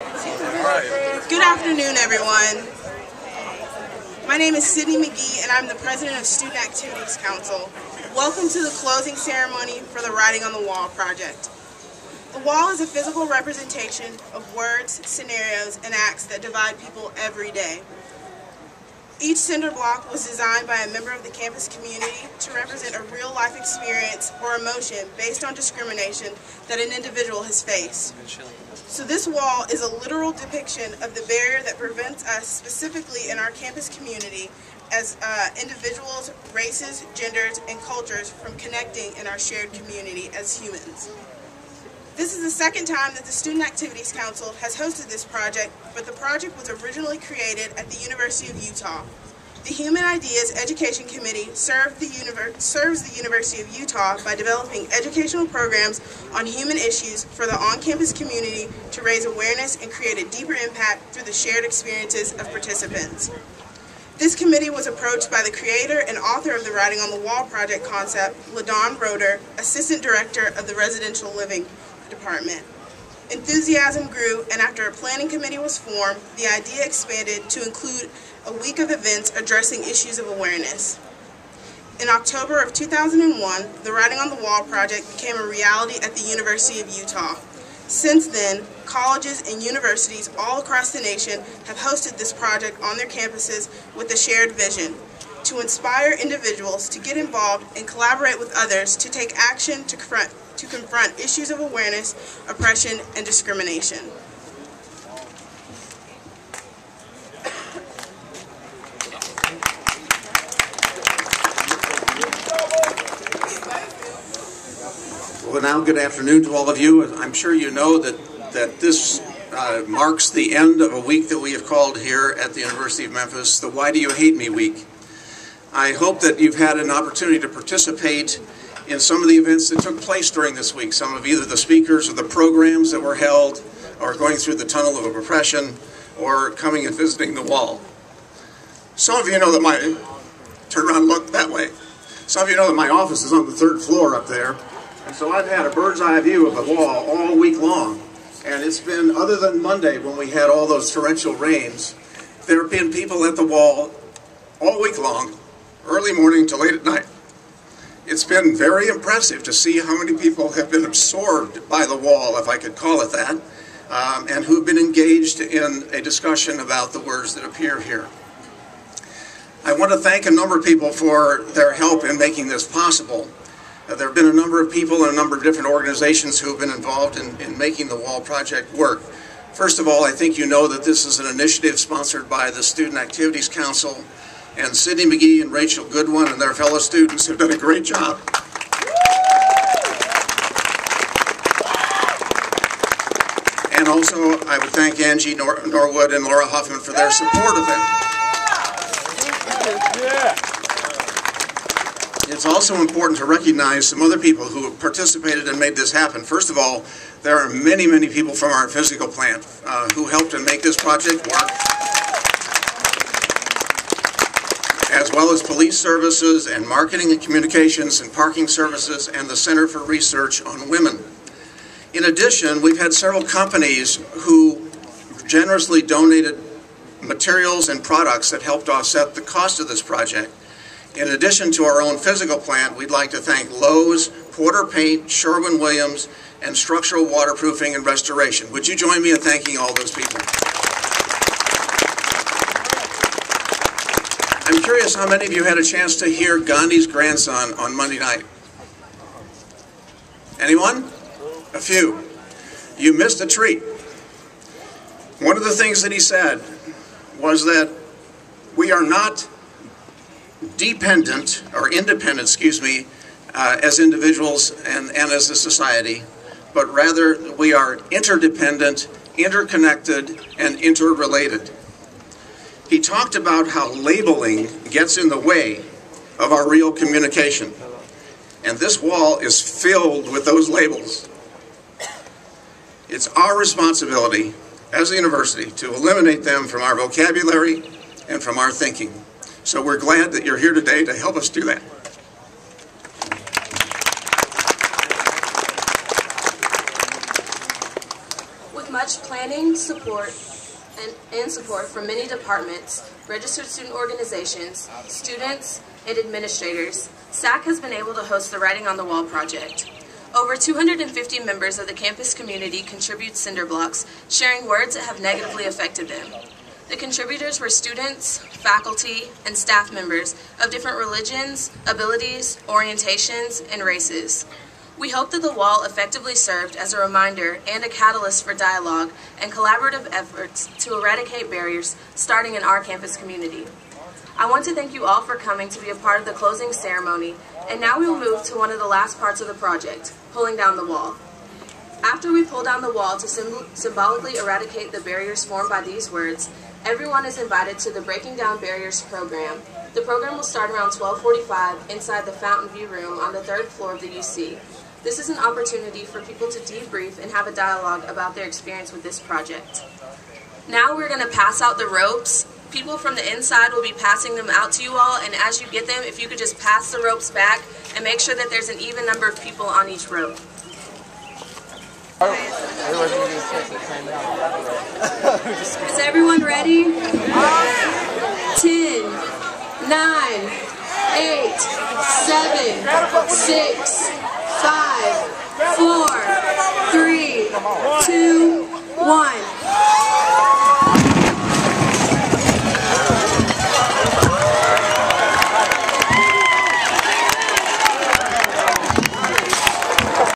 Good afternoon, everyone. My name is Sydney McGee, and I'm the president of Student Activities Council. Welcome to the closing ceremony for the Writing on the Wall project. The wall is a physical representation of words, scenarios, and acts that divide people every day. Each cinder block was designed by a member of the campus community to represent a real-life experience or emotion based on discrimination that an individual has faced. So this wall is a literal depiction of the barrier that prevents us, specifically in our campus community, as individuals, races, genders, and cultures from connecting in our shared community as humans. This is the second time that the Student Activities Council has hosted this project, but the project was originally created at the University of Utah. The Human Ideas Education Committee serves the University of Utah by developing educational programs on human issues for the on-campus community to raise awareness and create a deeper impact through the shared experiences of participants. This committee was approached by the creator and author of the Writing on the Wall project concept, LaDawn Roeder, Assistant Director of the Residential Living Department. Enthusiasm grew, and after a planning committee was formed, the idea expanded to include a week of events addressing issues of awareness. In October of 2001, the Writing on the Wall project became a reality at the University of Utah. Since then, colleges and universities all across the nation have hosted this project on their campuses with a shared vision to inspire individuals to get involved and collaborate with others to take action to confront issues of awareness, oppression, and discrimination. Well, now, good afternoon to all of you. I'm sure you know that this marks the end of a week that we have called here at the University of Memphis, the Why Do You Hate Me Week. I hope that you've had an opportunity to participate in some of the events that took place during this week. Some of either the speakers or the programs that were held, or going through the tunnel of oppression, or coming and visiting the wall. Some of you know that turn around and look that way. Some of you know that my office is on the 3rd floor up there. And so I've had a bird's eye view of the wall all week long. And it's been, other than Monday when we had all those torrential rains, there have been people at the wall all week long, early morning to late at night. It's been very impressive to see how many people have been absorbed by the wall, if I could call it that, and who've been engaged in a discussion about the words that appear here. I want to thank a number of people for their help in making this possible. There have been a number of people and a number of different organizations who have been involved in making the Wall Project work. First of all, I think you know that this is an initiative sponsored by the Student Activities Council, and Sydney McGee and Rachel Goodwin and their fellow students have done a great job. And also, I would thank Angie Norwood and Laura Huffman for their support of it. It's also important to recognize some other people who participated and made this happen. First of all, there are many, many people from our physical plant who helped to make this project work, as well as police services and marketing and communications and parking services and the Center for Research on Women. In addition, we've had several companies who generously donated materials and products that helped offset the cost of this project. In addition to our own physical plant, we'd like to thank Lowe's, Porter Paint, Sherwin-Williams, and Structural Waterproofing and Restoration. Would you join me in thanking all those people? I'm curious how many of you had a chance to hear Gandhi's grandson on Monday night? Anyone? A few. You missed a treat. One of the things that he said was that we are not independent, as individuals and as a society, but rather we are interdependent, interconnected, and interrelated. He talked about how labeling gets in the way of our real communication. And this wall is filled with those labels. It's our responsibility as a university to eliminate them from our vocabulary and from our thinking. So we're glad that you're here today to help us do that. With much planning planning, support, and support from many departments, registered student organizations, students, and administrators, SAC has been able to host the Writing on the Wall project. Over 250 members of the campus community contribute cinder blocks, sharing words that have negatively affected them. The contributors were students, faculty, and staff members of different religions, abilities, orientations, and races. We hope that the wall effectively served as a reminder and a catalyst for dialogue and collaborative efforts to eradicate barriers starting in our campus community. I want to thank you all for coming to be a part of the closing ceremony, and now we will move to one of the last parts of the project, pulling down the wall. After we pull down the wall to symbolically eradicate the barriers formed by these words, everyone is invited to the Breaking Down Barriers program. The program will start around 12:45 inside the Fountain View Room on the 3rd floor of the UC. This is an opportunity for people to debrief and have a dialogue about their experience with this project. Now we're going to pass out the ropes. People from the inside will be passing them out to you all, and as you get them, if you could just pass the ropes back and make sure that there's an even number of people on each rope. Is everyone ready? 10, 9, 8, 7, 6, 5, 4, 3, 2, 1.